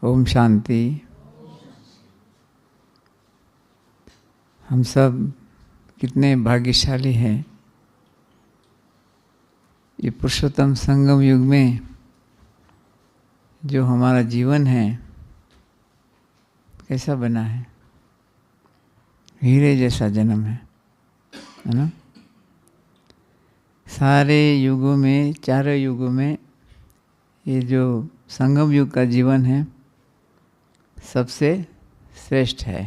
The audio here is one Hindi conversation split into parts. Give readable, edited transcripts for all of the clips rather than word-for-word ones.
ओम शांति। हम सब कितने भाग्यशाली हैं। ये पुरुषोत्तम संगम युग में जो हमारा जीवन है कैसा बना है, हीरे जैसा जन्म है ना। सारे युगों में, चारों युगों में ये जो संगम युग का जीवन है सबसे श्रेष्ठ है।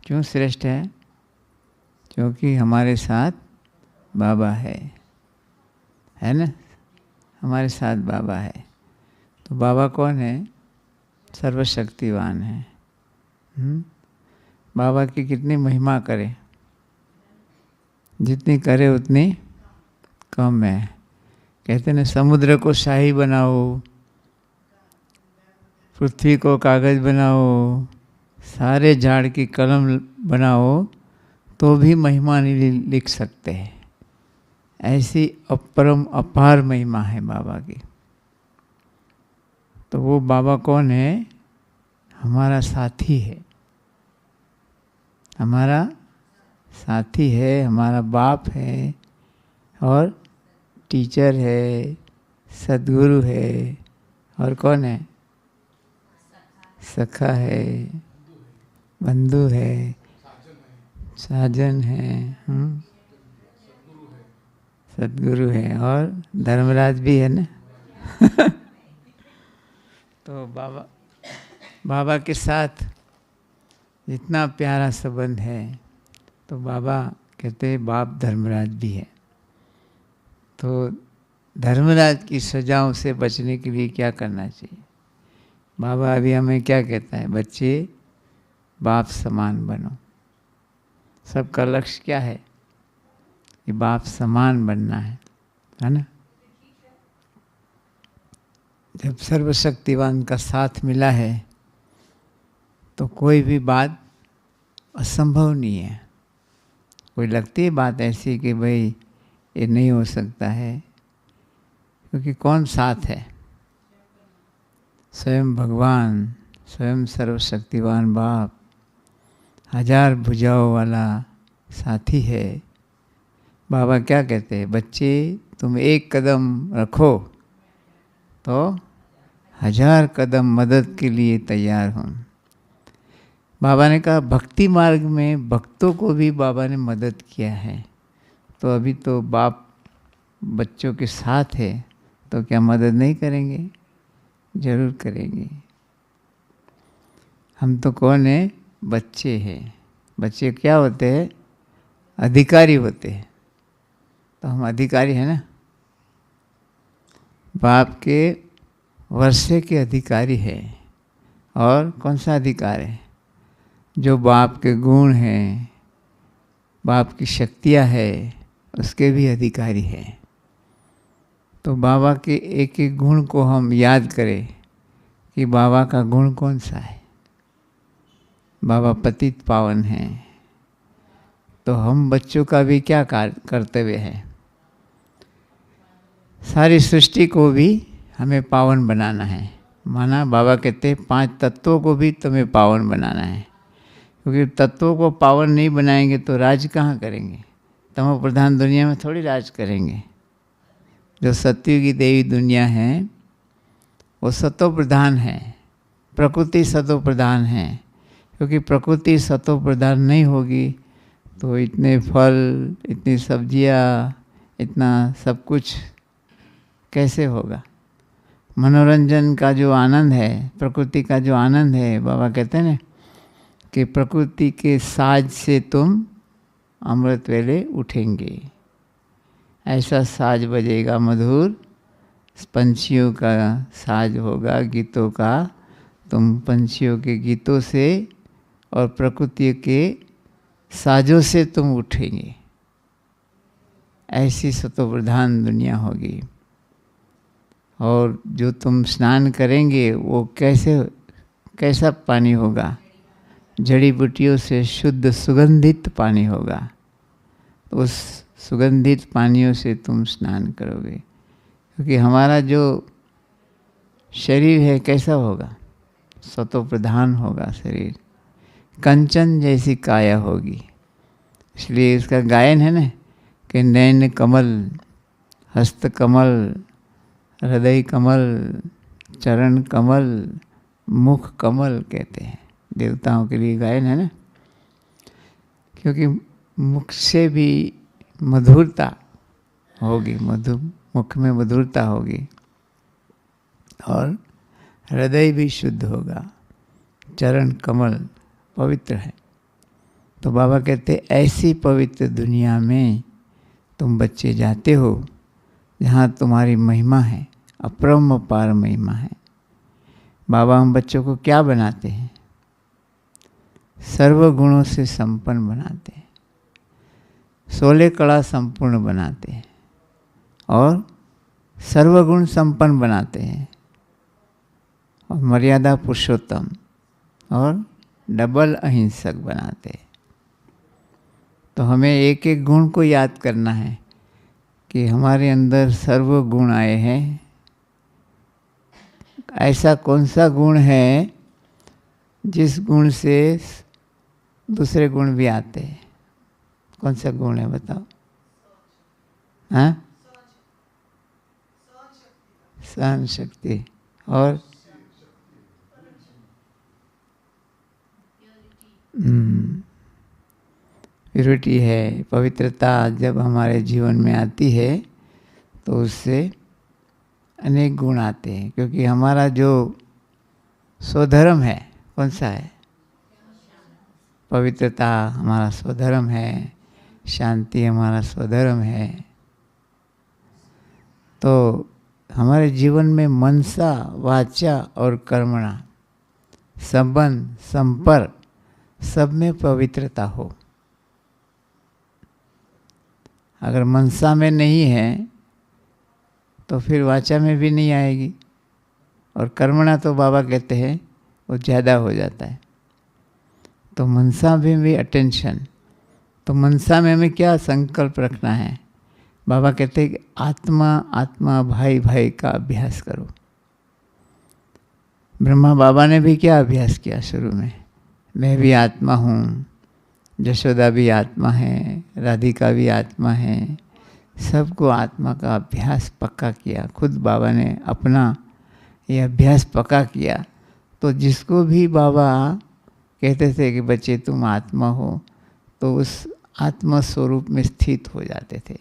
क्यों श्रेष्ठ है? क्योंकि हमारे साथ बाबा है ना। हमारे साथ बाबा है। तो बाबा कौन है? सर्वशक्तिवान है। बाबा की कितनी महिमा करें, जितनी करे उतनी कम है। कहते हैं समुद्र को शाही बनाओ, पृथ्वी को कागज बनाओ, सारे झाड़ की कलम बनाओ, तो भी महिमा नहीं लिख सकते हैं। ऐसी अपरम अपार महिमा है बाबा की। तो वो बाबा कौन है? हमारा साथी है, हमारा साथी है, हमारा बाप है और टीचर है, सद्गुरु है। और कौन है? सखा है, बंधु है, साजन है, सद्गुरु है और धर्मराज भी है ना। तो बाबा के साथ इतना प्यारा संबंध है। तो बाबा कहते हैं बाप धर्मराज भी है। तो धर्मराज की सजाओं से बचने के लिए क्या करना चाहिए? बाबा अभी हमें क्या कहता है? बच्चे बाप समान बनो। सबका लक्ष्य क्या है? कि बाप समान बनना है ना। जब सर्वशक्तिवान का साथ मिला है तो कोई भी बात असंभव नहीं है। कोई लगती है बात ऐसी कि भाई ये नहीं हो सकता है, क्योंकि कौन साथ है? स्वयं भगवान, स्वयं सर्वशक्तिवान बाप, हजार भुजाओं वाला साथी है। बाबा क्या कहते हैं? बच्चे तुम एक कदम रखो तो हजार कदम मदद के लिए तैयार हूँ। बाबा ने कहा भक्ति मार्ग में भक्तों को भी बाबा ने मदद किया है। तो अभी तो बाप बच्चों के साथ है, तो क्या मदद नहीं करेंगे? जरूर करेंगे। हम तो कौन है? बच्चे हैं। बच्चे क्या होते हैं? अधिकारी होते हैं। तो हम अधिकारी हैं ना। बाप के वर्षे के अधिकारी है। और कौन सा अधिकार है? जो बाप के गुण हैं, बाप की शक्तियाँ है, उसके भी अधिकारी है। तो बाबा के एक एक गुण को हम याद करें कि बाबा का गुण कौन सा है। बाबा पतित पावन हैं। तो हम बच्चों का भी क्या कर्तव्य है? सारी सृष्टि को भी हमें पावन बनाना है। माना बाबा कहते हैं 5 तत्वों को भी तुम्हें पावन बनाना है। क्योंकि तत्वों को पावन नहीं बनाएंगे तो राज कहाँ करेंगे? तमो प्रधान दुनिया में थोड़ी राज करेंगे। जो सत्युग की देवी दुनिया है वो सतो प्रधान है, प्रकृति सतो प्रधान है। क्योंकि प्रकृति सतो प्रधान नहीं होगी तो इतने फल, इतनी सब्जियाँ, इतना सब कुछ कैसे होगा? मनोरंजन का जो आनंद है, प्रकृति का जो आनंद है, बाबा कहते हैं ना कि प्रकृति के साज से तुम अमृत वेले उठेंगे। ऐसा साज बजेगा मधुर, पंछियों का साज होगा गीतों का। तुम पंछियों के गीतों से और प्रकृति के साजों से तुम उठेंगे। ऐसी सतोप्रधान दुनिया होगी। और जो तुम स्नान करेंगे वो कैसा पानी होगा? जड़ी बूटियों से शुद्ध सुगंधित पानी होगा। उस सुगंधित पानियों से तुम स्नान करोगे। क्योंकि हमारा जो शरीर है कैसा होगा? सतो प्रधान होगा शरीर, कंचन जैसी काया होगी। इसलिए इसका गायन है ना कि नैन कमल, हस्त कमल, हृदय कमल, चरण कमल, मुख कमल कहते हैं। देवताओं के लिए गायन है ना, क्योंकि मुख से भी मधुरता होगी, मुख में मधुरता होगी, और हृदय भी शुद्ध होगा, चरण कमल पवित्र है। तो बाबा कहते ऐसी पवित्र दुनिया में तुम बच्चे जाते हो जहाँ तुम्हारी महिमा है, अपरंपार महिमा है। बाबा हम बच्चों को क्या बनाते हैं? सर्व गुणों से संपन्न बनाते हैं, 16 कला संपूर्ण बनाते हैं और सर्वगुण संपन्न बनाते हैं, और मर्यादा पुरुषोत्तम और डबल अहिंसक बनाते हैं। तो हमें एक एक गुण को याद करना है कि हमारे अंदर सर्व गुण आए हैं। ऐसा कौन सा गुण है जिस गुण से दूसरे गुण भी आते हैं? कौन सा गुण है बताओ? हाँ, सहन शक्ति और प्यूरिटी है, पवित्रता जब हमारे जीवन में आती है तो उससे अनेक गुण आते हैं। क्योंकि हमारा जो स्वधर्म है कौन सा है? पवित्रता हमारा स्वधर्म है, शांति हमारा स्वधर्म है। तो हमारे जीवन में मनसा, वाचा और कर्मणा, संबंध, संपर्क, सब में पवित्रता हो। अगर मनसा में नहीं है तो फिर वाचा में भी नहीं आएगी, और कर्मणा तो बाबा कहते हैं वो ज़्यादा हो जाता है। तो मनसा में भी अटेंशन। तो मनसा में हमें क्या संकल्प रखना है? बाबा कहते हैं कि आत्मा आत्मा, भाई भाई का अभ्यास करो। ब्रह्मा बाबा ने भी क्या अभ्यास किया शुरू में? मैं भी आत्मा हूँ, यशोदा भी आत्मा है, राधिका भी आत्मा है, सबको आत्मा का अभ्यास पक्का किया। खुद बाबा ने अपना ये अभ्यास पक्का किया। तो जिसको भी बाबा कहते थे कि बच्चे तुम आत्मा हो, तो उस आत्मा स्वरूप में स्थित हो जाते थे।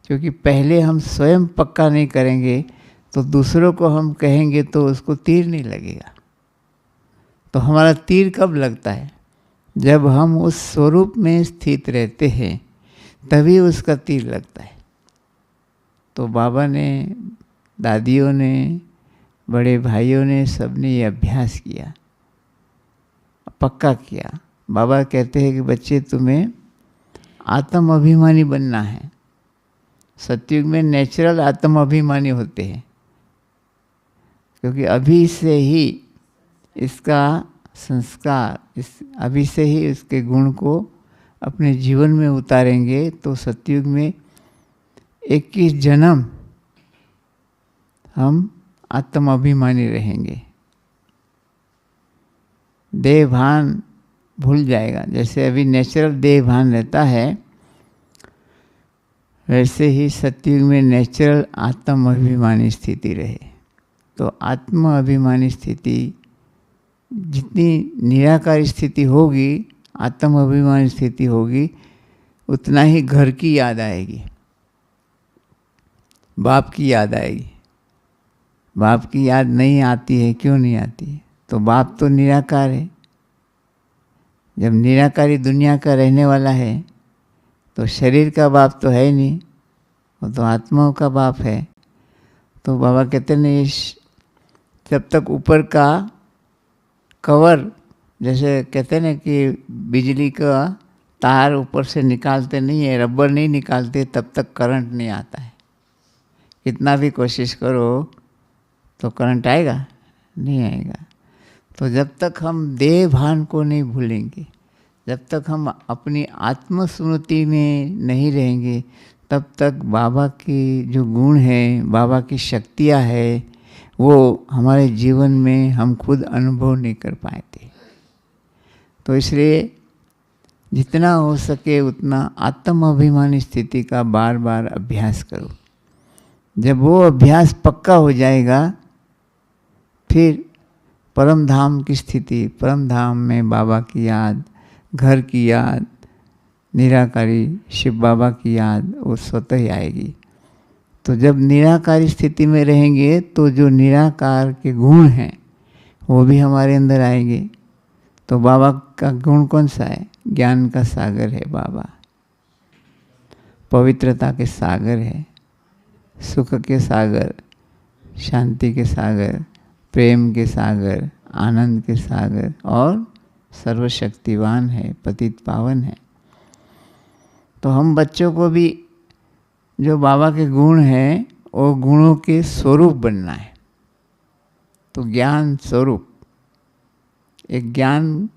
क्योंकि पहले हम स्वयं पक्का नहीं करेंगे तो दूसरों को हम कहेंगे तो उसको तीर नहीं लगेगा। तो हमारा तीर कब लगता है? जब हम उस स्वरूप में स्थित रहते हैं, तभी उसका तीर लगता है। तो बाबा ने, दादियों ने, बड़े भाइयों ने, सबने ये अभ्यास किया, पक्का किया। बाबा कहते हैं कि बच्चे तुम्हें आत्म अभिमानी बनना है। सतयुग में नेचुरल आत्म अभिमानी होते हैं, क्योंकि अभी से ही इसका संस्कार, अभी से ही इसके गुण को अपने जीवन में उतारेंगे तो सतयुग में 21 जन्म हम आत्म अभिमानी रहेंगे। देह भान भूल जाएगा। जैसे अभी नेचुरल देह भान रहता है, वैसे ही सतयुग में नेचुरल आत्म अभिमानी स्थिति रहे। तो आत्म अभिमानी स्थिति जितनी निराकारी स्थिति होगी, आत्म अभिमानी स्थिति होगी, उतना ही घर की याद आएगी, बाप की याद आएगी। बाप की याद नहीं आती है, क्यों नहीं आती है? तो बाप तो निराकार है। जब निराकारी दुनिया का रहने वाला है तो शरीर का बाप तो है नहीं, वो तो आत्माओं का बाप है। तो बाबा कहते नहीं, जब तक ऊपर का कवर, जैसे कहते हैं कि बिजली का तार ऊपर से निकालते नहीं है, रबर नहीं निकालते, तब तक करंट नहीं आता है। कितना भी कोशिश करो तो करंट आएगा? नहीं आएगा। तो जब तक हम देह भान को नहीं भूलेंगे, जब तक हम अपनी आत्मस्मृति में नहीं रहेंगे, तब तक बाबा की जो गुण हैं, बाबा की शक्तियाँ हैं, वो हमारे जीवन में हम खुद अनुभव नहीं कर पाए थे। तो इसलिए जितना हो सके उतना आत्म अभिमानी स्थिति का बार बार अभ्यास करो। जब वो अभ्यास पक्का हो जाएगा, फिर परम धाम की स्थिति, परम धाम में बाबा की याद, घर की याद, निराकारी शिव बाबा की याद वो स्वतः ही आएगी। तो जब निराकारी स्थिति में रहेंगे तो जो निराकार के गुण हैं वो भी हमारे अंदर आएंगे। तो बाबा का गुण कौन सा है? ज्ञान का सागर है बाबा, पवित्रता के सागर है, सुख के सागर, शांति के सागर, प्रेम के सागर, आनंद के सागर और सर्वशक्तिवान है, पतित पावन है। तो हम बच्चों को भी जो बाबा के गुण हैं वो गुणों के स्वरूप बनना है। तो ज्ञान स्वरूप, एक ज्ञान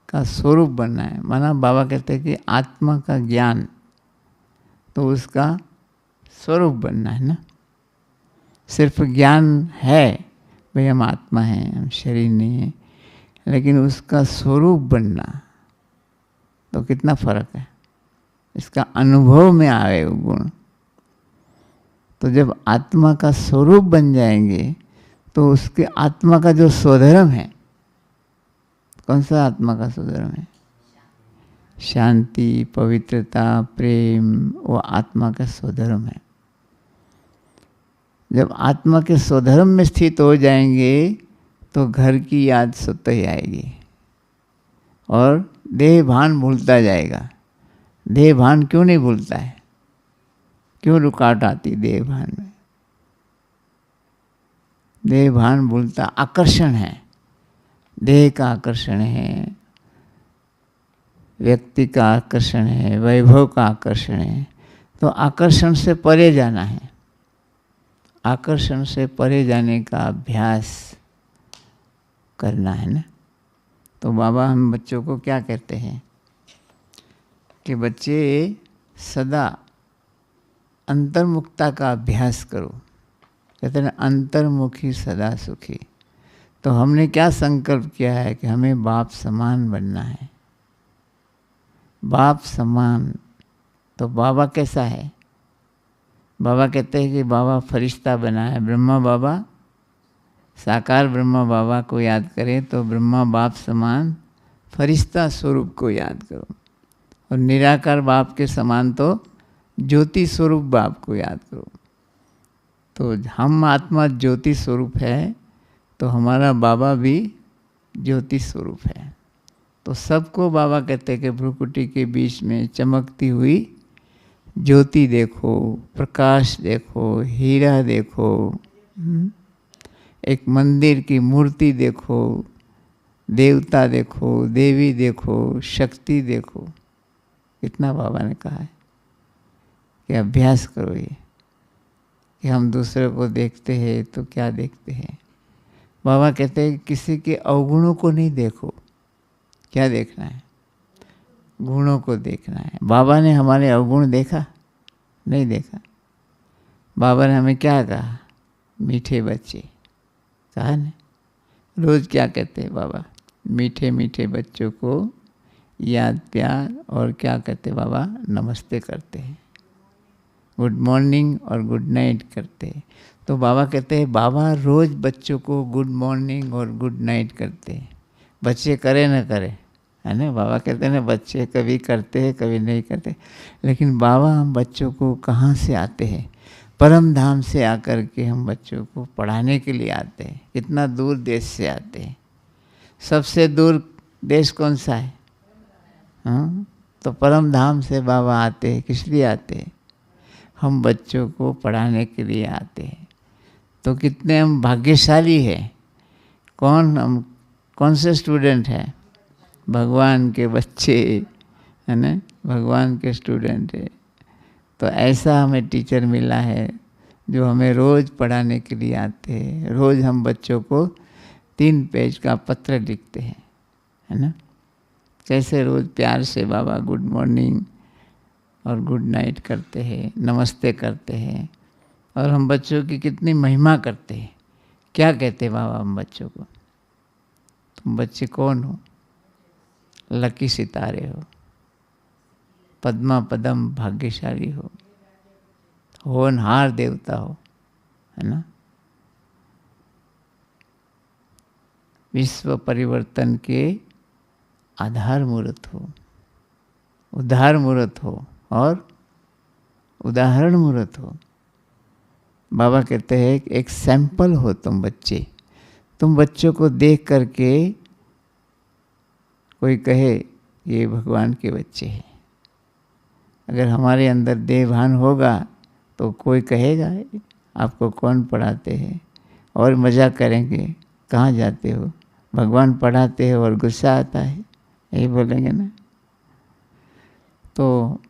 का स्वरूप बनना है। माना बाबा कहते हैं कि आत्मा का ज्ञान, तो उसका स्वरूप बनना है ना। सिर्फ ज्ञान है भाई हम आत्मा हैं, हम शरीर नहीं है, लेकिन उसका स्वरूप बनना तो कितना फर्क है। इसका अनुभव में आए वो गुण। तो जब आत्मा का स्वरूप बन जाएंगे तो उसके आत्मा का जो स्वधर्म है, कौन सा आत्मा का स्वधर्म है? शांति, पवित्रता, प्रेम, वो आत्मा का स्वधर्म है। जब आत्मा के स्वधर्म में स्थित हो जाएंगे तो घर की याद स्वतः ही आएगी और देह भान भूलता जाएगा। देह भान क्यों नहीं भूलता है? क्यों रुकावट आती देह भान में? देह भान भूलता आकर्षण है, देह का आकर्षण है, व्यक्ति का आकर्षण है, वैभव का आकर्षण है। तो आकर्षण से परे जाना है। आकर्षण से परे जाने का अभ्यास करना है ना। तो बाबा हम बच्चों को क्या कहते हैं कि बच्चे सदा अंतर्मुखता का अभ्यास करो। कहते हैं अंतर्मुखी सदा सुखी। तो हमने क्या संकल्प किया है कि हमें बाप समान बनना है। बाप समान, तो बाबा कैसा है? बाबा कहते हैं कि बाबा फरिश्ता बना है। ब्रह्मा बाबा, साकार ब्रह्मा बाबा को याद करें तो ब्रह्मा बाप समान फरिश्ता स्वरूप को याद करो, और निराकार बाप के समान तो ज्योति स्वरूप बाप को याद करो। तो हम आत्मा ज्योति स्वरूप है, तो हमारा बाबा भी ज्योति स्वरूप है। तो सबको बाबा कहते हैं कि भ्रुकुटी के बीच में चमकती हुई ज्योति देखो, प्रकाश देखो, हीरा देखो, एक मंदिर की मूर्ति देखो, देवता देखो, देवी देखो, शक्ति देखो। कितना बाबा ने कहा है कि अभ्यास करो ये, कि हम दूसरे को देखते हैं तो क्या देखते हैं। बाबा कहते हैं किसी के अवगुणों को नहीं देखो। क्या देखना है? गुणों को देखना है। बाबा ने हमारे अवगुण देखा? नहीं देखा। बाबा ने हमें क्या कहा? मीठे बच्चे कहा ना। रोज क्या कहते हैं बाबा? मीठे मीठे बच्चों को याद, प्यार और क्या कहते हैं बाबा? नमस्ते करते हैं, गुड मॉर्निंग और गुड नाइट करते हैं। तो बाबा कहते हैं बाबा रोज बच्चों को गुड मॉर्निंग और गुड नाइट करते हैं। बच्चे करे ना करे, है ना। बाबा कहते हैं ना बच्चे कभी करते हैं कभी नहीं करते, लेकिन बाबा हम बच्चों को कहाँ से आते हैं? परम धाम से आकर के हम बच्चों को पढ़ाने के लिए आते हैं। कितना दूर देश से आते हैं। सबसे दूर देश कौन सा है? हाँ, तो परम धाम से बाबा आते हैं। किस लिए आते हैं? हम बच्चों को पढ़ाने के लिए आते हैं। तो कितने हम भाग्यशाली हैं। कौन से स्टूडेंट हैं? भगवान के बच्चे, है ना, भगवान के स्टूडेंट है। तो ऐसा हमें टीचर मिला है जो हमें रोज़ पढ़ाने के लिए आते हैं। रोज़ हम बच्चों को 3 पेज का पत्र लिखते हैं, है ना। कैसे रोज़ प्यार से बाबा गुड मॉर्निंग और गुड नाइट करते हैं, नमस्ते करते हैं, और हम बच्चों की कितनी महिमा करते हैं। क्या कहते बाबा हम बच्चों को? तुम बच्चे कौन हो? लकी सितारे हो, पद्मा पदम भाग्यशाली हो, होनहार देवता हो, है ना? विश्व परिवर्तन के आधार मूर्त हो, उद्धार मूर्त हो और उदाहरण मूर्त हो। बाबा कहते हैं एक सैंपल हो तुम बच्चे। तुम बच्चों को देख करके कोई कहे ये भगवान के बच्चे हैं। अगर हमारे अंदर देहभान होगा तो कोई कहेगा आपको कौन पढ़ाते हैं, और मज़ा करेंगे, कहाँ जाते हो, भगवान पढ़ाते हैं, और गुस्सा आता है, यही बोलेंगे ना। तो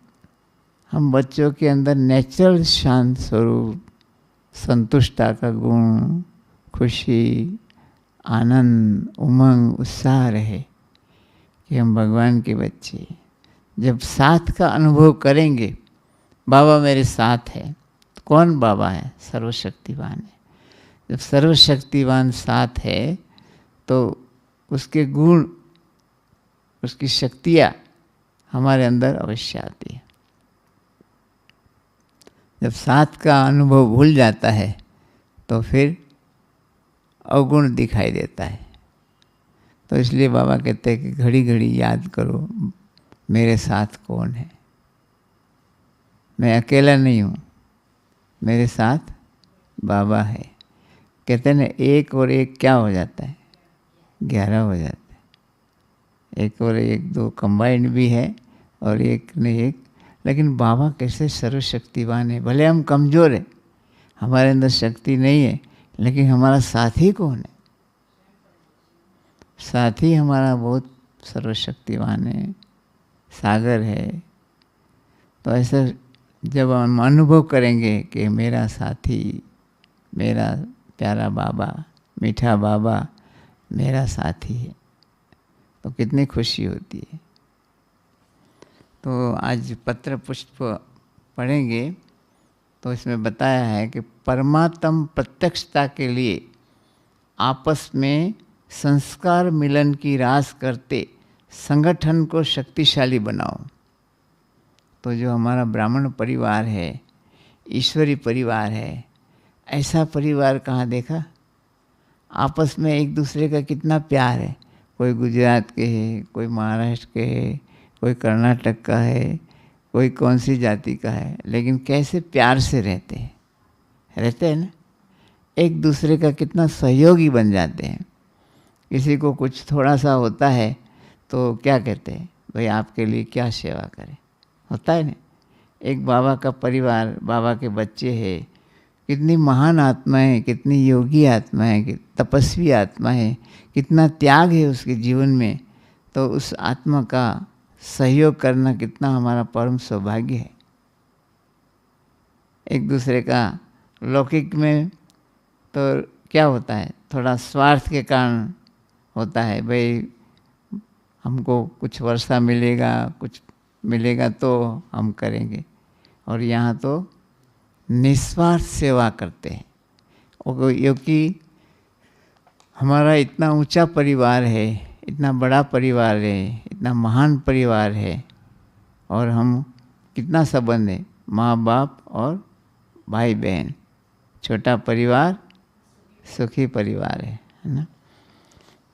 हम बच्चों के अंदर नेचुरल शांत स्वरूप, संतुष्टता का गुण, खुशी, आनंद, उमंग, उत्साह रहे कि हम भगवान के बच्चे। जब साथ का अनुभव करेंगे, बाबा मेरे साथ है, तो कौन बाबा है? सर्वशक्तिवान है। जब सर्वशक्तिवान साथ है तो उसके गुण, उसकी शक्तियाँ हमारे अंदर अवश्य आती है। जब साथ का अनुभव भूल जाता है तो फिर अवगुण दिखाई देता है। तो इसलिए बाबा कहते हैं कि घड़ी घड़ी याद करो मेरे साथ कौन है। मैं अकेला नहीं हूँ, मेरे साथ बाबा है। कहते हैं ना, एक और एक क्या हो जाता है? 11 हो जाता है। एक और एक 2 कंबाइंड भी है, और एक ने एक। लेकिन बाबा कैसे सर्वशक्तिवान है। भले हम कमज़ोर हैं, हमारे अंदर शक्ति नहीं है, लेकिन हमारा साथी कौन है? साथी हमारा बहुत सर्वशक्तिवान है, सागर है। तो ऐसा जब हम अनुभव करेंगे कि मेरा साथी, मेरा प्यारा बाबा, मीठा बाबा मेरा साथी है, तो कितनी खुशी होती है। तो आज पत्र पुष्प पढ़ेंगे तो इसमें बताया है कि परमात्म प्रत्यक्षता के लिए आपस में संस्कार मिलन की रास करते संगठन को शक्तिशाली बनाओ। तो जो हमारा ब्राह्मण परिवार है, ईश्वरी परिवार है, ऐसा परिवार कहाँ देखा? आपस में एक दूसरे का कितना प्यार है। कोई गुजरात के है, कोई महाराष्ट्र के है, कोई कर्नाटक का है, कोई कौन सी जाति का है, लेकिन कैसे प्यार से रहते हैं ना। एक दूसरे का कितना सहयोगी बन जाते हैं। किसी को कुछ थोड़ा सा होता है तो क्या कहते हैं, भाई आपके लिए क्या सेवा करें, होता है ना। एक बाबा का परिवार, बाबा के बच्चे हैं, कितनी महान आत्मा है, कितनी योगी आत्मा है, तपस्वी आत्मा है, कितना त्याग है उसके जीवन में। तो उस आत्मा का सहयोग करना कितना हमारा परम सौभाग्य है। एक दूसरे का लौकिक में तो क्या होता है, थोड़ा स्वार्थ के कारण होता है, भाई हमको कुछ वर्षा मिलेगा, कुछ मिलेगा तो हम करेंगे। और यहाँ तो निस्वार्थ सेवा करते हैं, क्योंकि हमारा इतना ऊंचा परिवार है, इतना बड़ा परिवार है, इतना महान परिवार है, और हम कितना संबंध है, माँ बाप और भाई बहन। छोटा परिवार सुखी परिवार है ना।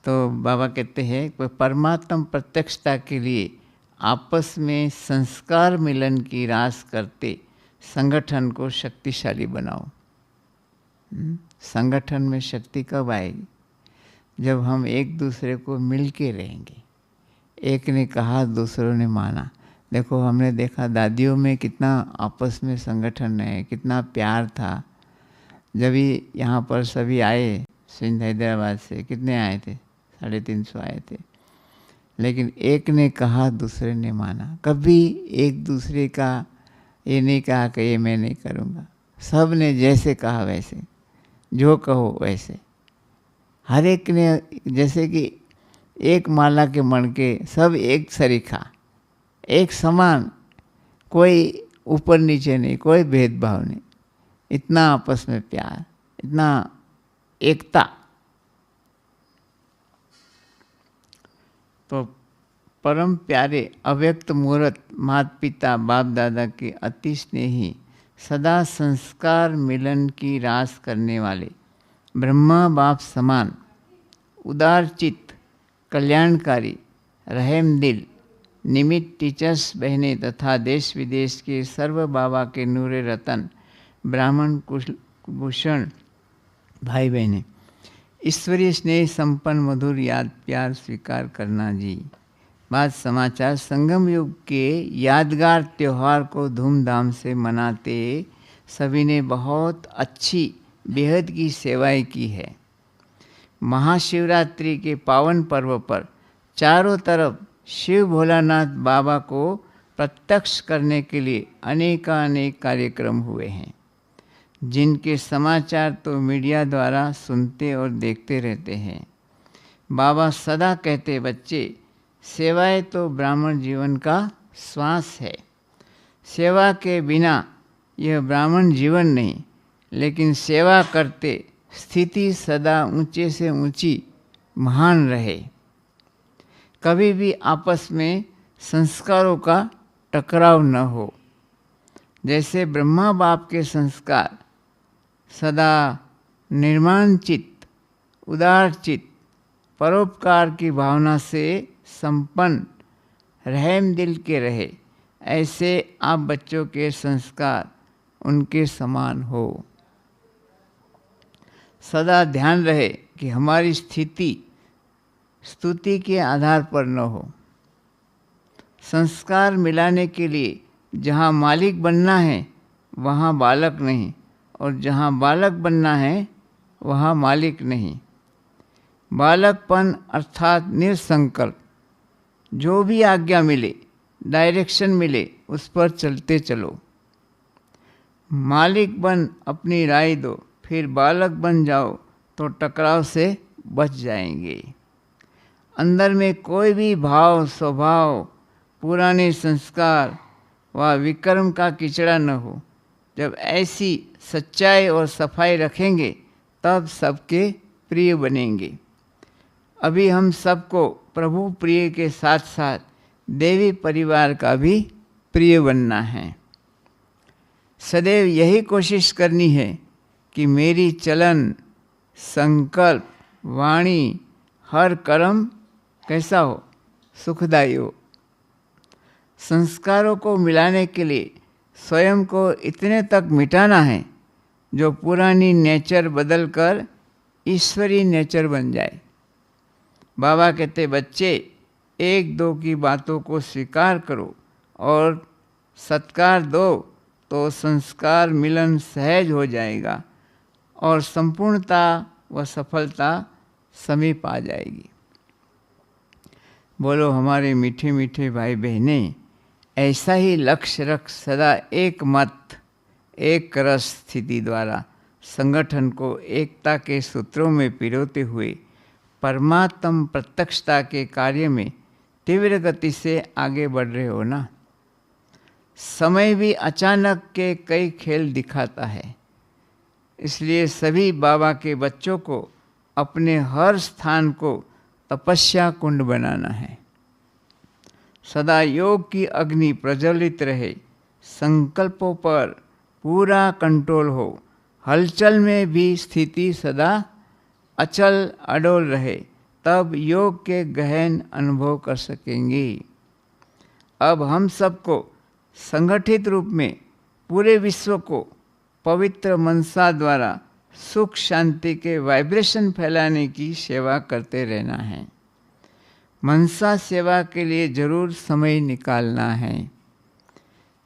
तो बाबा कहते हैं कि परमात्म प्रत्यक्षता के लिए आपस में संस्कार मिलन की रास करते संगठन को शक्तिशाली बनाओ। संगठन में शक्ति कब आएगी? जब हम एक दूसरे को मिल के रहेंगे। एक ने कहा, दूसरों ने माना। देखो, हमने देखा दादियों में कितना आपस में संगठन है, कितना प्यार था। जब यहाँ पर सभी आए, सिंध हैदराबाद से कितने आए थे? 350 आए थे। लेकिन एक ने कहा, दूसरे ने माना। कभी एक दूसरे का ये नहीं कहा कि ये मैं नहीं करूँगा। सब ने जैसे कहा वैसे, जो कहो वैसे। हर एक ने, जैसे कि एक माला के मणके, सब एक सरीखा, एक समान, कोई ऊपर नीचे नहीं, कोई भेदभाव नहीं। इतना आपस में प्यार, इतना एकता। तो परम प्यारे अव्यक्त मूर्त माता पिता बाप दादा के अति स्नेही सदा संस्कार मिलन की रास करने वाले ब्रह्मा बाप समान उदार चित्त कल्याणकारी रहम दिल निमित्त टीचर्स बहनें तथा देश विदेश के सर्व बाबा के नूरे रतन ब्राह्मण कुलभूषण भाई बहनें, ईश्वरीय स्नेह संपन्न मधुर याद प्यार स्वीकार करना जी। बात समाचार, संगम युग के यादगार त्यौहार को धूमधाम से मनाते सभी ने बहुत अच्छी बेहद की सेवाएं की है। महाशिवरात्रि के पावन पर्व पर चारों तरफ शिव भोलानाथ बाबा को प्रत्यक्ष करने के लिए अनेकानेक कार्यक्रम हुए हैं, जिनके समाचार तो मीडिया द्वारा सुनते और देखते रहते हैं। बाबा सदा कहते, बच्चे सेवाएं तो ब्राह्मण जीवन का श्वास है। सेवा के बिना यह ब्राह्मण जीवन नहीं, लेकिन सेवा करते स्थिति सदा ऊंचे से ऊंची महान रहे। कभी भी आपस में संस्कारों का टकराव न हो। जैसे ब्रह्मा बाप के संस्कार सदा निर्माण चित्त उदार चित्त परोपकार की भावना से संपन्न रहम दिल के रहे, ऐसे आप बच्चों के संस्कार उनके समान हो। सदा ध्यान रहे कि हमारी स्थिति स्तुति के आधार पर न हो। संस्कार मिलाने के लिए जहाँ मालिक बनना है वहाँ बालक नहीं, और जहाँ बालक बनना है वहाँ मालिक नहीं। बालकपन अर्थात निसंकल्प, जो भी आज्ञा मिले डायरेक्शन मिले उस पर चलते चलो। मालिक बन अपनी राय दो, फिर बालक बन जाओ तो टकराव से बच जाएंगे। अंदर में कोई भी भाव स्वभाव पुराने संस्कार व विक्रम का किचड़ा न हो। जब ऐसी सच्चाई और सफाई रखेंगे तब सबके प्रिय बनेंगे। अभी हम सबको प्रभु प्रिय के साथ साथ देवी परिवार का भी प्रिय बनना है। सदैव यही कोशिश करनी है कि मेरी चलन संकल्प वाणी हर कर्म कैसा हो, सुखदायी हो। संस्कारों को मिलाने के लिए स्वयं को इतने तक मिटाना है जो पुरानी नेचर बदलकर ईश्वरी नेचर बन जाए। बाबा कहते, बच्चे एक दो की बातों को स्वीकार करो और सत्कार दो तो संस्कार मिलन सहज हो जाएगा और संपूर्णता व सफलता समीप आ जाएगी। बोलो हमारे मीठे मीठे भाई बहनें, ऐसा ही लक्ष्य रख सदा एक मत एक रस स्थिति द्वारा संगठन को एकता के सूत्रों में पिरोते हुए परमात्म प्रत्यक्षता के कार्य में तीव्र गति से आगे बढ़ रहे हो ना। समय भी अचानक के कई खेल दिखाता है, इसलिए सभी बाबा के बच्चों को अपने हर स्थान को तपस्या कुंड बनाना है। सदा योग की अग्नि प्रज्वलित रहे, संकल्पों पर पूरा कंट्रोल हो, हलचल में भी स्थिति सदा अचल अडोल रहे, तब योग के गहन अनुभव कर सकेंगे। अब हम सबको संगठित रूप में पूरे विश्व को पवित्र मनसा द्वारा सुख शांति के वाइब्रेशन फैलाने की सेवा करते रहना है। मनसा सेवा के लिए जरूर समय निकालना है।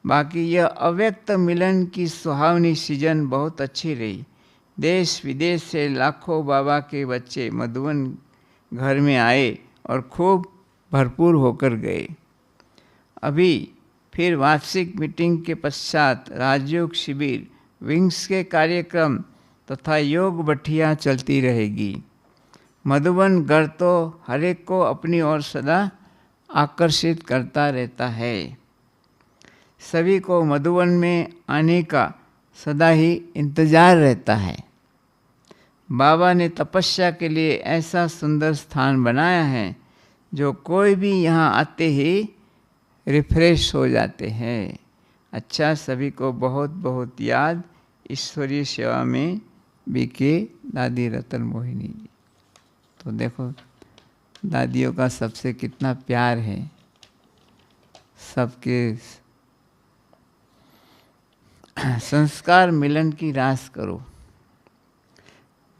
बाकी यह अव्यक्त मिलन की सुहावनी सीजन बहुत अच्छी रही। देश विदेश से लाखों बाबा के बच्चे मधुबन घर में आए और खूब भरपूर होकर गए। अभी फिर वार्षिक मीटिंग के पश्चात राजयोग शिविर, विंग्स के कार्यक्रम तथा योग भट्टियाँ चलती रहेगी। मधुबन घर तो हर एक को अपनी ओर सदा आकर्षित करता रहता है। सभी को मधुबन में आने का सदा ही इंतजार रहता है। बाबा ने तपस्या के लिए ऐसा सुंदर स्थान बनाया है जो कोई भी यहाँ आते ही रिफ्रेश हो जाते हैं। अच्छा, सभी को बहुत बहुत याद ईश्वरीय सेवा में बीके दादी रतन मोहिनी जी। तो देखो दादियों का सबसे कितना प्यार है, सबके संस्कार मिलन की रास करो।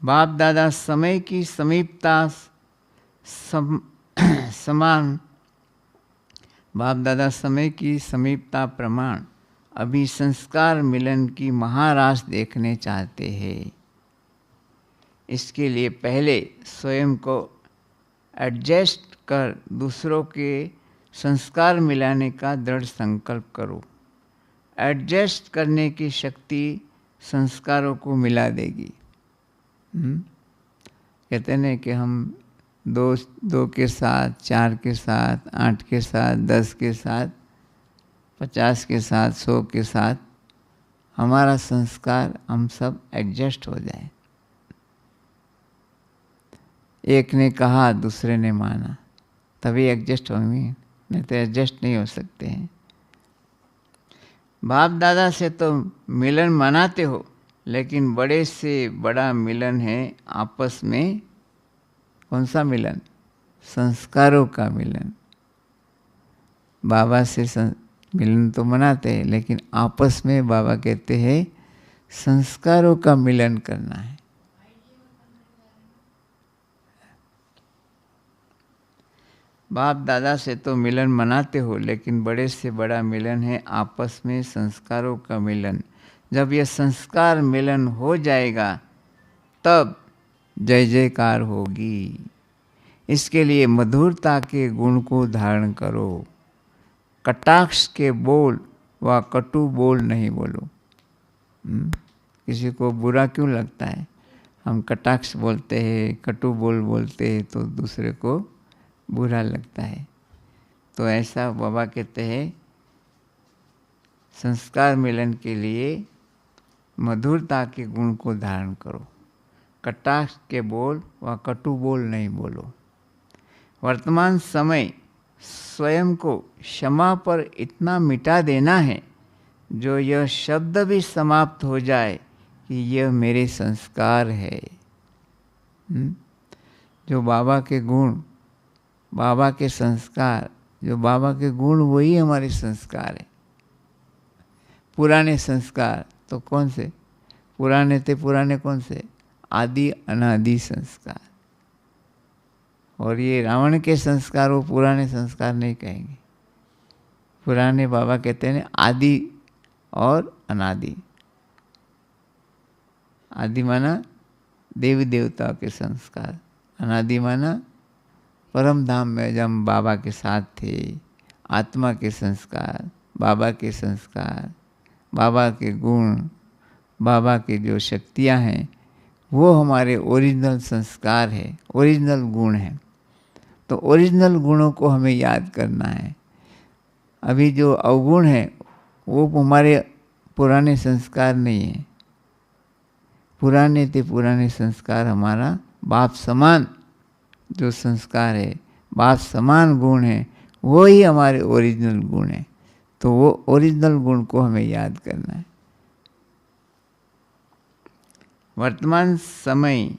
बाप दादा समय की समीपता समान, बाप दादा समय की समीपता प्रमाण अभी संस्कार मिलन की महारास देखने चाहते हैं। इसके लिए पहले स्वयं को एडजस्ट कर दूसरों के संस्कार मिलाने का दृढ़ संकल्प करो। एडजस्ट करने की शक्ति संस्कारों को मिला देगी। कहते हैं कि हम दो के साथ, 4 के साथ, 8 के साथ, 10 के साथ, 50 के साथ, 100 के साथ हमारा संस्कार हम सब एडजस्ट हो जाए। एक ने कहा दूसरे ने माना, तभी एडजस्ट होंगे, नहीं तो एडजस्ट नहीं हो सकते हैं। बाप दादा से तो मिलन मनाते हो, लेकिन बड़े से बड़ा मिलन है आपस में। कौन सा मिलन? संस्कारों का मिलन। बाबा से मिलन तो मनाते हैं, लेकिन आपस में बाबा कहते हैं संस्कारों का मिलन करना है। बाप दादा से तो मिलन मनाते हो, लेकिन बड़े से बड़ा मिलन है आपस में संस्कारों का मिलन। जब यह संस्कार मिलन हो जाएगा तब जय जयकार होगी। इसके लिए मधुरता के गुण को धारण करो। कटाक्ष के बोल व कटु बोल नहीं बोलो। किसी को बुरा क्यों लगता है? हम कटाक्ष बोलते हैं, कटु बोल बोलते हैं तो दूसरे को बुरा लगता है। तो ऐसा बाबा कहते हैं संस्कार मिलन के लिए मधुरता के गुण को धारण करो। कटाक्ष के बोल व कटु बोल नहीं बोलो। वर्तमान समय स्वयं को क्षमा पर इतना मिटा देना है जो यह शब्द भी समाप्त हो जाए कि यह मेरे संस्कार है। जो बाबा के गुण, बाबा के संस्कार, जो बाबा के गुण वही हमारे संस्कार है। पुराने संस्कार तो कौन से पुराने थे? पुराने कौन से? आदि अनादि संस्कार। और ये रावण के संस्कार वो पुराने संस्कार नहीं कहेंगे। पुराने बाबा कहते हैं आदि और अनादि। आदि माना देवी देवता के संस्कार, अनादि माना परम धाम में जब हम बाबा के साथ थे, आत्मा के संस्कार, बाबा के संस्कार, बाबा के गुण, बाबा की जो शक्तियाँ हैं वो हमारे ओरिजिनल संस्कार है, ओरिजिनल गुण है। तो ओरिजिनल गुणों को हमें याद करना है। अभी जो अवगुण है वो हमारे पुराने संस्कार नहीं है। पुराने संस्कार हमारा बाप समान जो संस्कार है, बाप समान गुण है, वो ही हमारे ओरिजिनल गुण है। तो वो ओरिजिनल गुण को हमें याद करना है। वर्तमान समय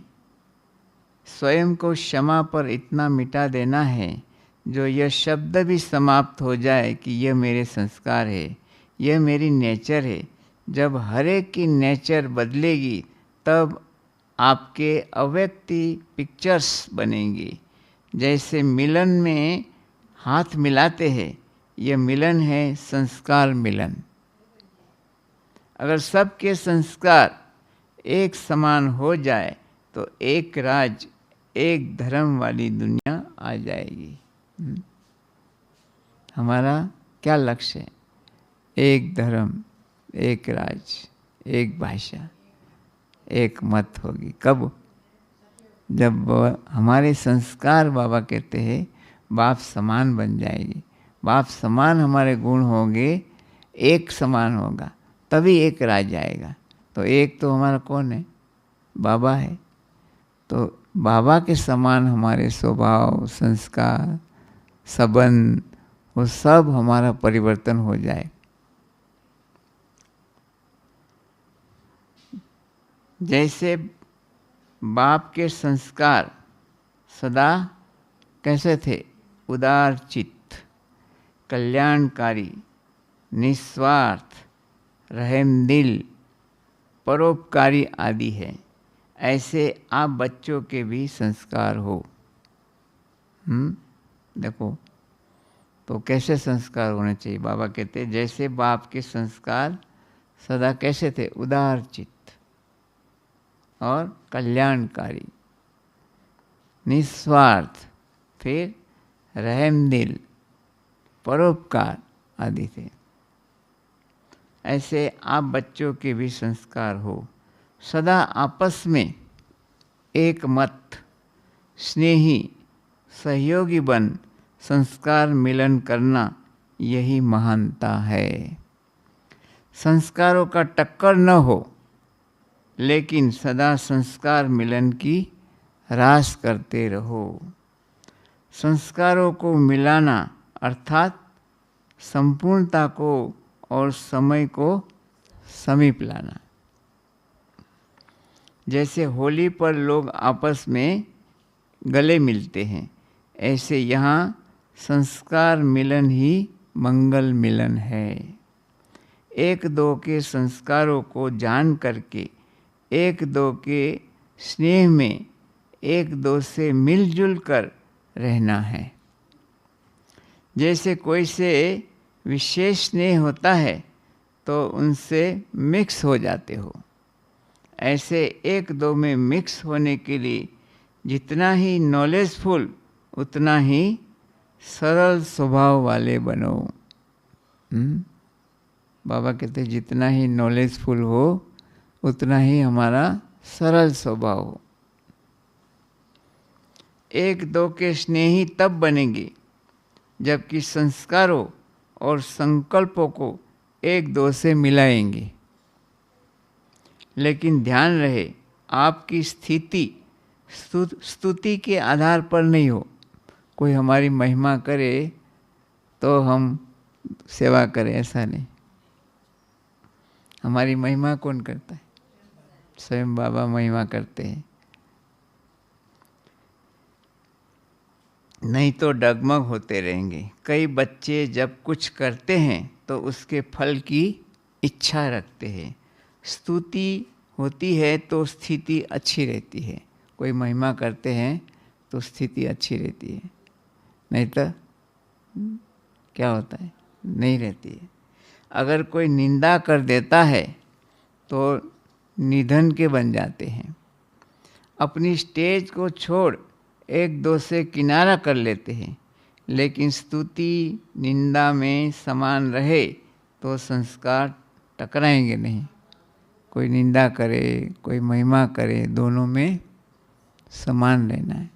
स्वयं को क्षमा पर इतना मिटा देना है जो यह शब्द भी समाप्त हो जाए कि यह मेरे संस्कार है, यह मेरी नेचर है। जब हर एक की नेचर बदलेगी तब आपके अव्यक्ति पिक्चर्स बनेंगी। जैसे मिलन में हाथ मिलाते हैं, यह मिलन है संस्कार मिलन। अगर सबके संस्कार एक समान हो जाए तो एक राज, एक धर्म वाली दुनिया आ जाएगी। हमारा क्या लक्ष्य है? एक धर्म, एक राज, एक भाषा, एक मत होगी। कब? जब हमारे संस्कार बाबा कहते हैं बाप समान बन जाएगी। बाप समान हमारे गुण होंगे, एक समान होगा, तभी एक राज आएगा। तो एक तो हमारा कौन है? बाबा है। तो बाबा के समान हमारे स्वभाव, संस्कार, संबंध, वो सब हमारा परिवर्तन हो जाए। जैसे बाप के संस्कार सदा कैसे थे? उदार चित्त, कल्याणकारी, निस्वार्थ, रहमदिल, परोपकारी आदि है। ऐसे आप बच्चों के भी संस्कार हो। देखो तो कैसे संस्कार होने चाहिए? बाबा कहते हैं जैसे बाप के संस्कार सदा कैसे थे? उदार चित्त और कल्याणकारी, निस्वार्थ, फिर रहमदिल, परोपकार आदि थे। ऐसे आप बच्चों के भी संस्कार हो। सदा आपस में एक मत, स्नेही, सहयोगी बन संस्कार मिलन करना, यही महानता है। संस्कारों का टक्कर न हो, लेकिन सदा संस्कार मिलन की रास करते रहो। संस्कारों को मिलाना अर्थात संपूर्णता को और समय को समीप लाना। जैसे होली पर लोग आपस में गले मिलते हैं, ऐसे यहाँ संस्कार मिलन ही मंगल मिलन है। एक दो के संस्कारों को जान करके एक दो के स्नेह में एक दो से मिलजुल कर रहना है। जैसे कोई से विशेष स्नेह होता है तो उनसे मिक्स हो जाते हो, ऐसे एक दो में मिक्स होने के लिए जितना ही नॉलेजफुल उतना ही सरल स्वभाव वाले बनो। बाबा कहते जितना ही नॉलेजफुल हो उतना ही हमारा सरल स्वभाव हो। एक दो के स्नेही तब बनेंगे जबकि संस्कारों और संकल्पों को एक दो से मिलाएंगे। लेकिन ध्यान रहे आपकी स्थिति स्तुति के आधार पर नहीं हो। कोई हमारी महिमा करे तो हम सेवा करें, ऐसा नहीं। हमारी महिमा कौन करता है? स्वयं बाबा महिमा करते हैं। नहीं तो डगमग होते रहेंगे। कई बच्चे जब कुछ करते हैं तो उसके फल की इच्छा रखते हैं। स्तुति होती है तो स्थिति अच्छी रहती है। कोई महिमा करते हैं तो स्थिति अच्छी रहती है, नहीं तो क्या होता है? नहीं रहती है। अगर कोई निंदा कर देता है तो निधन के बन जाते हैं। अपनी स्टेज को छोड़ एक दो से किनारा कर लेते हैं, लेकिन स्तुति निंदा में समान रहे तो संस्कार टकराएंगे नहीं। कोई निंदा करे कोई महिमा करे, दोनों में समान रहना है।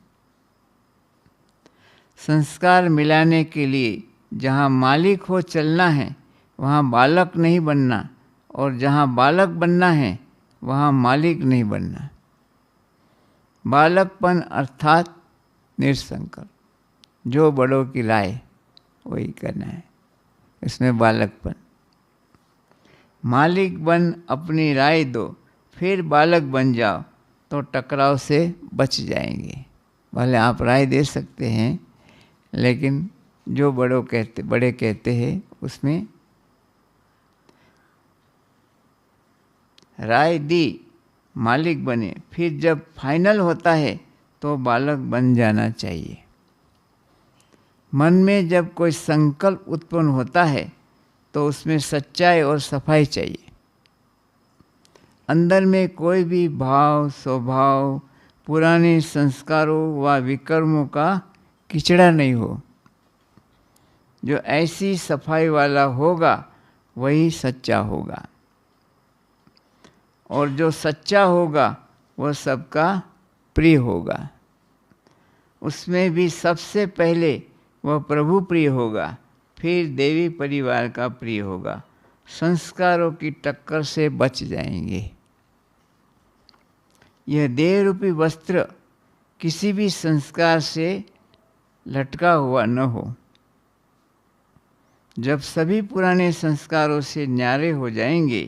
संस्कार मिलाने के लिए जहाँ मालिक हो चलना है वहाँ बालक नहीं बनना, और जहाँ बालक बनना है वहाँ मालिक नहीं बनना। बालकपन अर्थात निरसंकल्प, जो बड़ों की राय वही करना है, इसमें बालकपन। मालिक बन अपनी राय दो, फिर बालक बन जाओ तो टकराव से बच जाएंगे। भले आप राय दे सकते हैं, लेकिन जो बड़े कहते हैं उसमें राय दी, मालिक बने, फिर जब फाइनल होता है तो बालक बन जाना चाहिए। मन में जब कोई संकल्प उत्पन्न होता है तो उसमें सच्चाई और सफाई चाहिए। अंदर में कोई भी भाव स्वभाव पुराने संस्कारों व विकर्मों का किचड़ा नहीं हो। जो ऐसी सफाई वाला होगा वही सच्चा होगा, और जो सच्चा होगा वह सबका प्रिय होगा। उसमें भी सबसे पहले वह प्रभु प्रिय होगा, फिर देवी परिवार का प्रिय होगा। संस्कारों की टक्कर से बच जाएंगे। यह देह रूपी वस्त्र किसी भी संस्कार से लटका हुआ न हो। जब सभी पुराने संस्कारों से न्यारे हो जाएंगे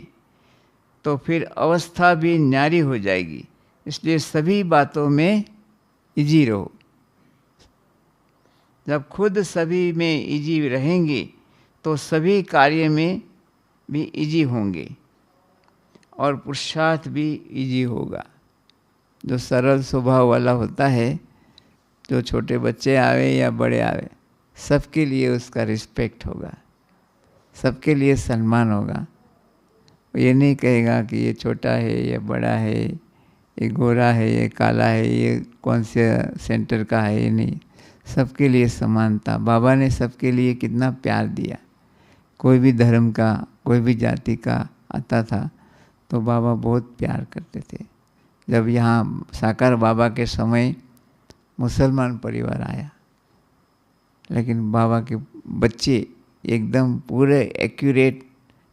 तो फिर अवस्था भी न्यारी हो जाएगी। इसलिए सभी बातों में इजी रहो। जब खुद सभी में इजी रहेंगे तो सभी कार्य में भी इजी होंगे और पुरुषार्थ भी इजी होगा। जो सरल स्वभाव वाला होता है, जो छोटे बच्चे आवे या बड़े आवे, सबके लिए उसका रिस्पेक्ट होगा, सबके लिए सम्मान होगा। ये नहीं कहेगा कि ये छोटा है, ये बड़ा है, ये गोरा है, ये काला है, ये कौन से सेंटर का है, ये नहीं। सबके लिए समानता। बाबा ने सबके लिए कितना प्यार दिया। कोई भी धर्म का, कोई भी जाति का आता था तो बाबा बहुत प्यार करते थे। जब यहाँ साकार बाबा के समय मुसलमान परिवार आया, लेकिन बाबा के बच्चे एकदम पूरे एक्यूरेट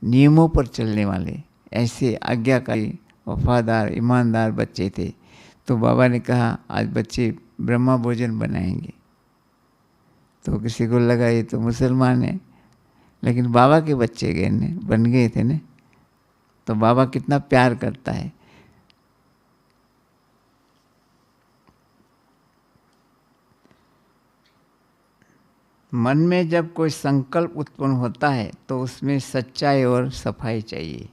नियमों पर चलने वाले, ऐसे आज्ञाकारी, वफादार, ईमानदार बच्चे थे। तो बाबा ने कहा आज बच्चे ब्रह्मा भोजन बनाएंगे। तो किसी को लगा ये तो मुसलमान है, लेकिन बाबा के बच्चे गए ने बन गए थे ने। तो बाबा कितना प्यार करता है। मन में जब कोई संकल्प उत्पन्न होता है तो उसमें सच्चाई और सफाई चाहिए।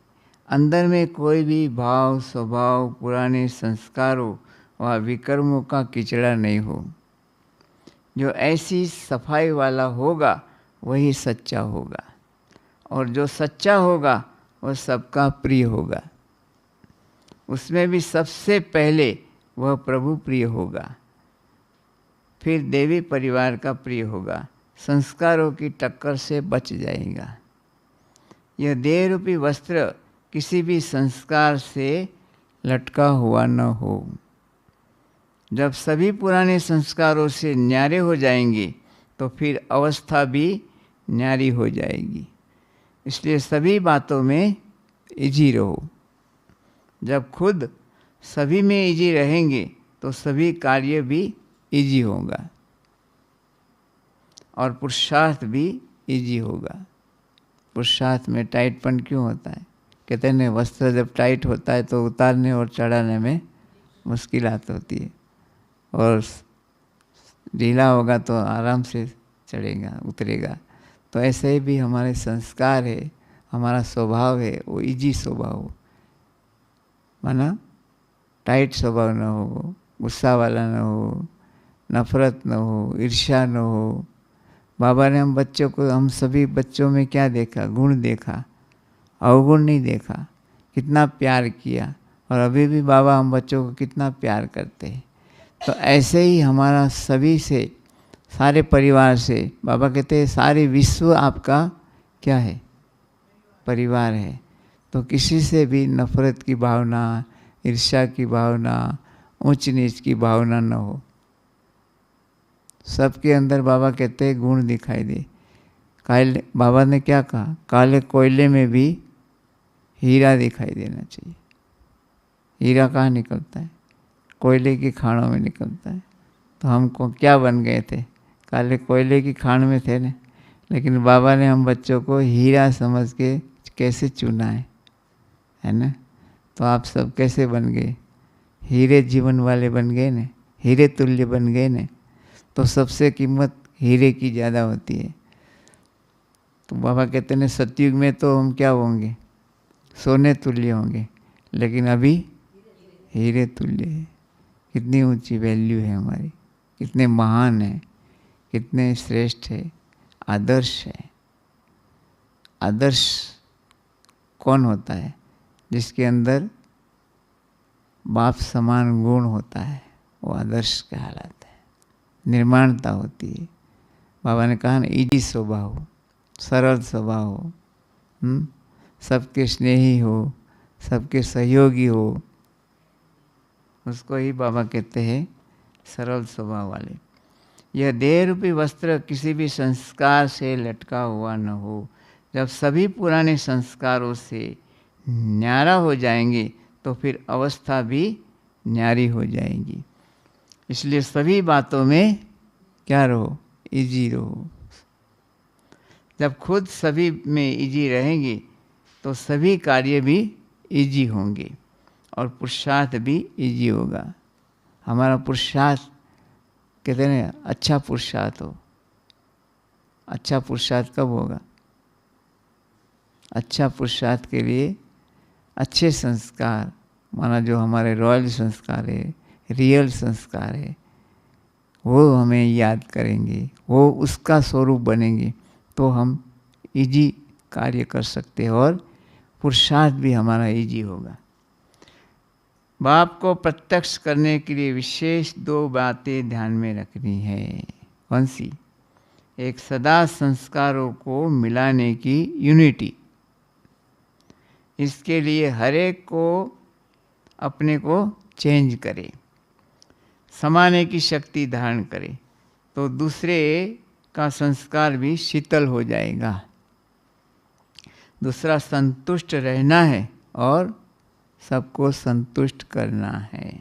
अंदर में कोई भी भाव, स्वभाव, पुराने संस्कारों व विकर्मों का किचड़ा नहीं हो। जो ऐसी सफाई वाला होगा वही सच्चा होगा, और जो सच्चा होगा वह सबका प्रिय होगा। उसमें भी सबसे पहले वह प्रभु प्रिय होगा, फिर देवी परिवार का प्रिय होगा। संस्कारों की टक्कर से बच जाएगा। यह देह रूपी वस्त्र किसी भी संस्कार से लटका हुआ न हो। जब सभी पुराने संस्कारों से न्यारे हो जाएंगे तो फिर अवस्था भी न्यारी हो जाएगी। इसलिए सभी बातों में इजी रहो। जब खुद सभी में इजी रहेंगे तो सभी कार्य भी इजी होगा और पुरुषार्थ भी इजी होगा। पुरुषार्थ में टाइटपन क्यों होता है? कहते हैं वस्त्र जब टाइट होता है तो उतारने और चढ़ाने में मुश्किलात होती है, और ढीला होगा तो आराम से चढ़ेगा, उतरेगा। तो ऐसे ही भी हमारे संस्कार है, हमारा स्वभाव है, वो इजी स्वभाव हो, माना टाइट स्वभाव न हो, गुस्सा वाला न हो, नफरत न हो, ईर्ष्या न हो। बाबा ने हम सभी बच्चों में क्या देखा? गुण देखा, अवगुण नहीं देखा। कितना प्यार किया, और अभी भी बाबा हम बच्चों को कितना प्यार करते हैं। तो ऐसे ही हमारा सभी से, सारे परिवार से, बाबा कहते हैं सारे विश्व आपका क्या है? परिवार है। तो किसी से भी नफरत की भावना, ईर्ष्या की भावना, ऊंच नीच की भावना न हो। सबके अंदर बाबा कहते हैं गुण दिखाई दे। बाबा ने क्या कहा? काले कोयले में भी हीरा दिखाई देना चाहिए। हीरा कहाँ निकलता है? कोयले की खानों में निकलता है। तो हमको क्या बन गए थे? काले कोयले की खान में थे ना। लेकिन बाबा ने हम बच्चों को हीरा समझ के कैसे चुना है ना। तो आप सब कैसे बन गए? हीरे जीवन वाले बन गए ने, हीरे तुल्य बन गए ने। तो सबसे कीमत हीरे की ज़्यादा होती है। तो बाबा कहते हैं सतयुग में तो हम क्या होंगे? सोने तुल्य होंगे, लेकिन अभी हीरे तुल्य है। कितनी ऊंची वैल्यू है हमारी, कितने महान है, कितने श्रेष्ठ है, आदर्श है। आदर्श कौन होता है? जिसके अंदर बाप समान गुण होता है, वो आदर्श कहलाता है। निर्माणता होती है। बाबा ने कहा ना, इजी स्वभाव हो, सरल स्वभाव हो, सबके स्नेही हो, सबके सहयोगी हो, उसको ही बाबा कहते हैं सरल स्वभाव वाले। यह देह रूपी वस्त्र किसी भी संस्कार से लटका हुआ न हो। जब सभी पुराने संस्कारों से न्यारा हो जाएंगे तो फिर अवस्था भी न्यारी हो जाएगी। इसलिए सभी बातों में क्या रहो, इजी रहो। जब खुद सभी में इजी रहेंगे तो सभी कार्य भी इजी होंगे और पुरुषार्थ भी इजी होगा। हमारा पुरुषार्थ कहते हैं अच्छा पुरुषार्थ हो। अच्छा पुरुषार्थ कब होगा? अच्छा पुरुषार्थ के लिए अच्छे संस्कार, माना जो हमारे रॉयल संस्कार है, रियल संस्कार है, वो हमें याद करेंगे, वो उसका स्वरूप बनेंगे, तो हम इजी कार्य कर सकते हैं और पुरुषार्थ भी हमारा इजी होगा। बाप को प्रत्यक्ष करने के लिए विशेष 2 बातें ध्यान में रखनी है। कौन सी? एक, सदा संस्कारों को मिलाने की यूनिटी। इसके लिए हर एक को अपने को चेंज करे, समाने की शक्ति धारण करे, तो दूसरे का संस्कार भी शीतल हो जाएगा। दूसरा, संतुष्ट रहना है और सबको संतुष्ट करना है।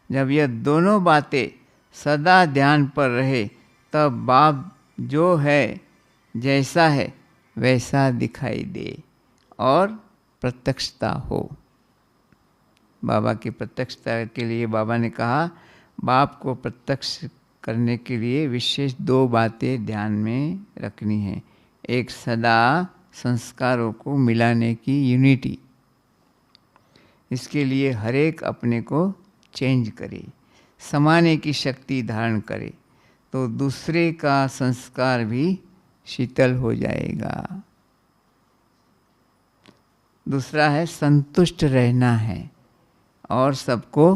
जब यह दोनों बातें सदा ध्यान पर रहे तब बाप जो है जैसा है वैसा दिखाई दे और प्रत्यक्षता हो। बाबा की प्रत्यक्षता के लिए बाबा ने कहा, बाप को प्रत्यक्ष करने के लिए विशेष 2 बातें ध्यान में रखनी है। एक, सदा संस्कारों को मिलाने की यूनिटी। इसके लिए हर एक अपने को चेंज करे, समाने की शक्ति धारण करे, तो दूसरे का संस्कार भी शीतल हो जाएगा। दूसरा है, संतुष्ट रहना है और सबको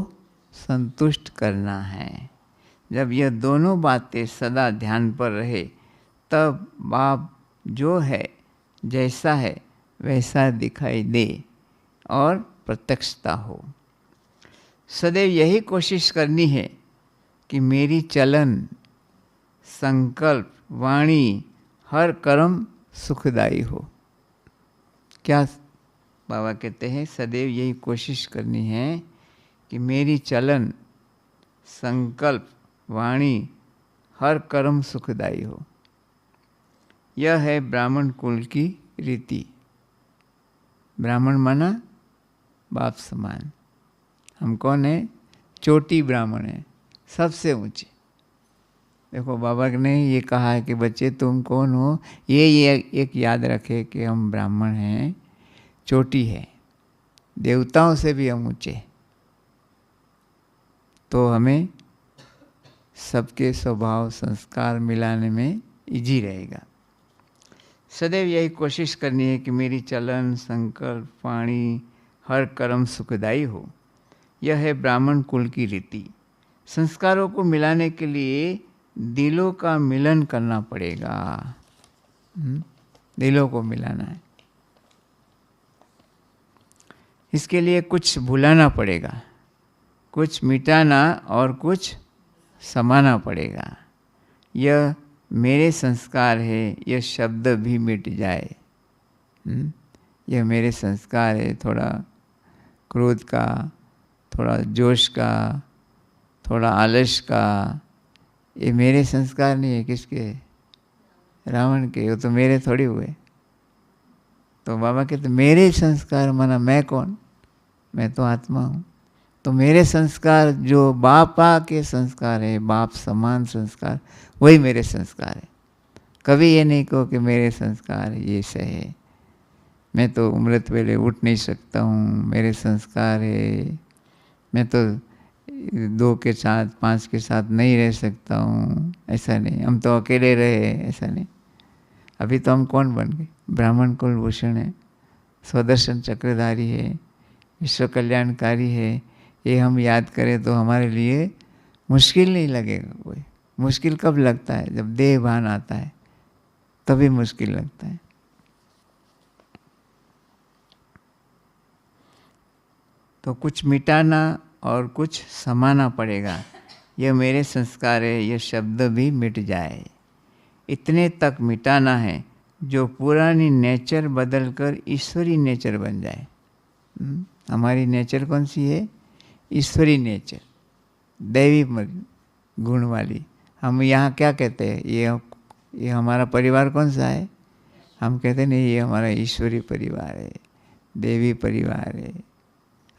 संतुष्ट करना है। जब यह दोनों बातें सदा ध्यान पर रहे तब बाप जो है जैसा है वैसा दिखाई दे और प्रत्यक्षता हो। सदैव यही कोशिश करनी है कि मेरी चलन, संकल्प, वाणी, हर कर्म सुखदायी हो। क्या बाबा कहते हैं? सदैव यही कोशिश करनी है कि मेरी चलन, संकल्प, वाणी, हर कर्म सुखदायी हो। यह है ब्राह्मण कुल की रीति। ब्राह्मण माना बाप समान। हम कौन है? चोटी ब्राह्मण है, सबसे ऊंचे। देखो बाबा ने ये कहा है कि बच्चे तुम कौन हो, ये एक याद रखे कि हम ब्राह्मण हैं, चोटी है, देवताओं से भी हम ऊंचे। तो हमें सबके स्वभाव संस्कार मिलाने में इजी रहेगा। सदैव यही कोशिश करनी है कि मेरी चलन, संकल्प, वाणी, हर कर्म सुखदायी हो। यह है ब्राह्मण कुल की रीति। संस्कारों को मिलाने के लिए दिलों का मिलन करना पड़ेगा। दिलों को मिलाना है। इसके लिए कुछ भुलाना पड़ेगा, कुछ मिटाना और कुछ समाना पड़ेगा। यह मेरे संस्कार है, यह शब्द भी मिट जाए। यह मेरे संस्कार है, थोड़ा क्रोध का, थोड़ा जोश का, थोड़ा आलस का, ये मेरे संस्कार नहीं है। किसके? रावण के। वो तो मेरे थोड़ी हुए। तो बाबा कहते मेरे संस्कार माना मैं कौन? मैं तो आत्मा हूँ। तो मेरे संस्कार जो बापा के संस्कार है, बाप समान संस्कार, वही मेरे संस्कार है। कभी ये नहीं कहो कि मेरे संस्कार ये से है, मैं तो अमृत वेले उठ नहीं सकता हूँ, मेरे संस्कार है, मैं तो 2 के साथ 5 के साथ नहीं रह सकता हूँ। ऐसा नहीं, हम तो अकेले रहे, ऐसा नहीं। अभी तो हम कौन बन गए? ब्राह्मण कुल भूषण है, स्वदर्शन चक्रधारी है, विश्व कल्याणकारी है। ये हम याद करें तो हमारे लिए मुश्किल नहीं लगेगा। कोई मुश्किल कब लगता है? जब देह भान आता है, तभी मुश्किल लगता है। तो कुछ मिटाना और कुछ समाना पड़ेगा। यह मेरे संस्कार है, यह शब्द भी मिट जाए। इतने तक मिटाना है जो पुरानी नेचर बदलकर ईश्वरी नेचर बन जाए। हमारी नेचर कौन सी है? ईश्वरी नेचर, दैवी गुण वाली। हम यहाँ क्या कहते हैं, ये हमारा परिवार कौन सा है? हम कहते नहीं ये हमारा ईश्वरी परिवार है, देवी परिवार है।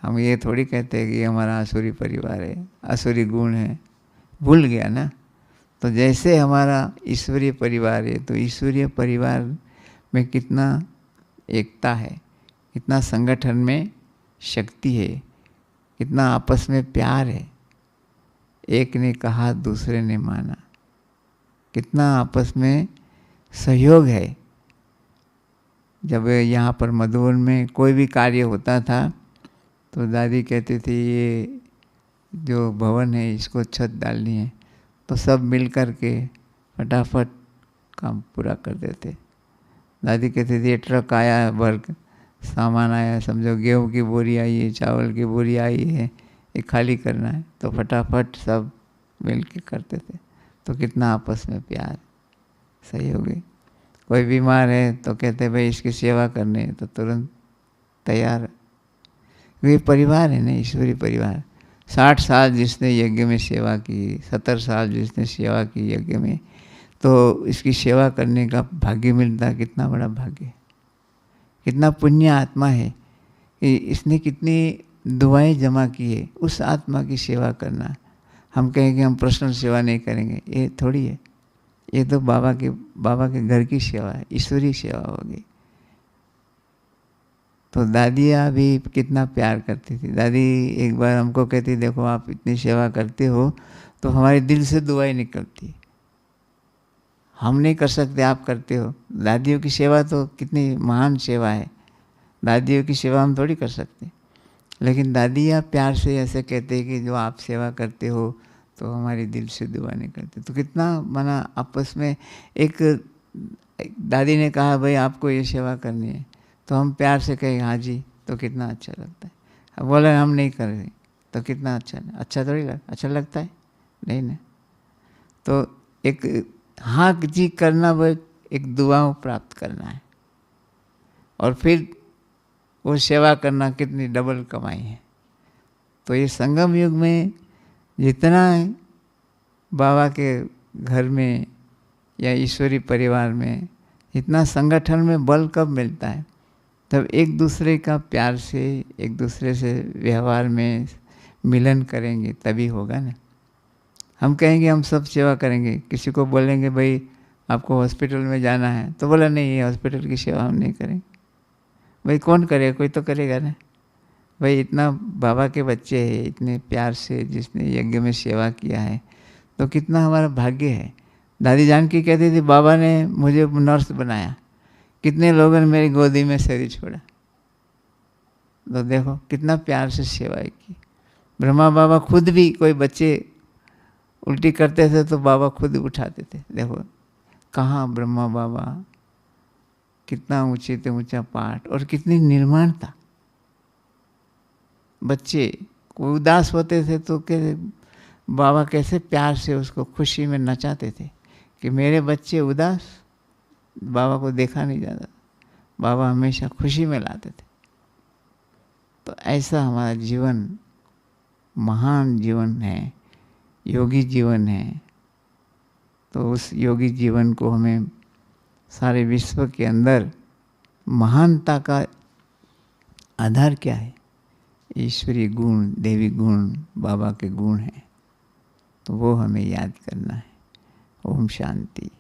हम ये थोड़ी कहते हैं कि ये हमारा आसुरी परिवार है, आसुरी गुण है। भूल गया ना। तो जैसे हमारा ईश्वरीय परिवार है, तो ईश्वरीय परिवार में कितना एकता है, कितना संगठन में शक्ति है, कितना आपस में प्यार है। एक ने कहा दूसरे ने माना, कितना आपस में सहयोग है। जब यहाँ पर मधुबन में कोई भी कार्य होता था तो दादी कहती थी ये जो भवन है इसको छत डालनी है, तो सब मिल कर के फटाफट काम पूरा कर देते। दादी कहती थी ये ट्रक आया, भर सामान आया, समझो गेहूँ की बोरी आई है, चावल की बोरी आई है, ये खाली करना है, तो फटाफट सब मिल के करते थे। तो कितना आपस में प्यार, सहयोग है। कोई बीमार है तो कहते भाई इसकी सेवा करनी है, तो तुरंत तैयार। वे परिवार है ना, ईश्वरी परिवार। 60 साल जिसने यज्ञ में सेवा की, 70 साल जिसने सेवा की यज्ञ में, तो इसकी सेवा करने का भाग्य मिलता है। कितना बड़ा भाग्य, कितना पुण्य आत्मा है कि इसने कितनी दुआएं जमा की है। उस आत्मा की सेवा करना। हम कहेंगे हम पर्सनल सेवा नहीं करेंगे, ये थोड़ी है। ये तो बाबा के घर की सेवा है, ईश्वरी सेवा होगी। तो दादियाँ भी कितना प्यार करती थी। दादी एक बार हमको कहती देखो आप इतनी सेवा करते हो तो हमारे दिल से दुआएं निकलती, हम नहीं कर सकते आप करते हो। दादियों की सेवा तो कितनी महान सेवा है, दादियों की सेवा हम थोड़ी कर सकते। लेकिन दादियाँ प्यार से ऐसे कहते हैं कि जो आप सेवा करते हो तो हमारे दिल से दुआ निकलती। तो कितना मना आपस में एक दादी ने कहा भाई आपको ये सेवा करनी है, तो हम प्यार से कहें हाँ जी, तो कितना अच्छा लगता है। अब बोले हम नहीं कर रहे तो कितना अच्छा थोड़ी अच्छा लगता है, नहीं ना। तो एक हाँ जी करना, वो एक दुआओं प्राप्त करना है, और फिर वो सेवा करना कितनी डबल कमाई है। तो ये संगम युग में जितना बाबा के घर में या ईश्वरी परिवार में इतना संगठन में बल कब मिलता है, तब एक दूसरे का प्यार से, एक दूसरे से व्यवहार में मिलन करेंगे तभी होगा ना। हम कहेंगे हम सब सेवा करेंगे, किसी को बोलेंगे भाई आपको हॉस्पिटल में जाना है, तो बोला नहीं ये हॉस्पिटल की सेवा हम नहीं करेंगे। भाई कौन करेगा, कोई तो करेगा ना। भाई इतना बाबा के बच्चे हैं, इतने प्यार से जिसने यज्ञ में सेवा किया है, तो कितना हमारा भाग्य है। दादी जानकी कहती थी बाबा ने मुझे नर्स बनाया, कितने लोगों ने मेरी गोदी में शरीर छोड़ा। तो देखो कितना प्यार से सेवा की। ब्रह्मा बाबा खुद भी कोई बच्चे उल्टी करते थे तो बाबा खुद उठाते थे। देखो कहाँ ब्रह्मा बाबा, कितना ऊंचे से ऊंचा पाठ, और कितनी निर्माणता। बच्चे कोई उदास होते थे तो बाबा कैसे प्यार से उसको खुशी में नचाते थे कि मेरे बच्चे उदास, बाबा को देखा नहीं जाता, बाबा हमेशा खुशी में लाते थे। तो ऐसा हमारा जीवन महान जीवन है, योगी जीवन है। तो उस योगी जीवन को हमें सारे विश्व के अंदर महानता का आधार क्या है? ईश्वरीय गुण, देवी गुण, बाबा के गुण हैं। तो वो हमें याद करना है। ओम शांति।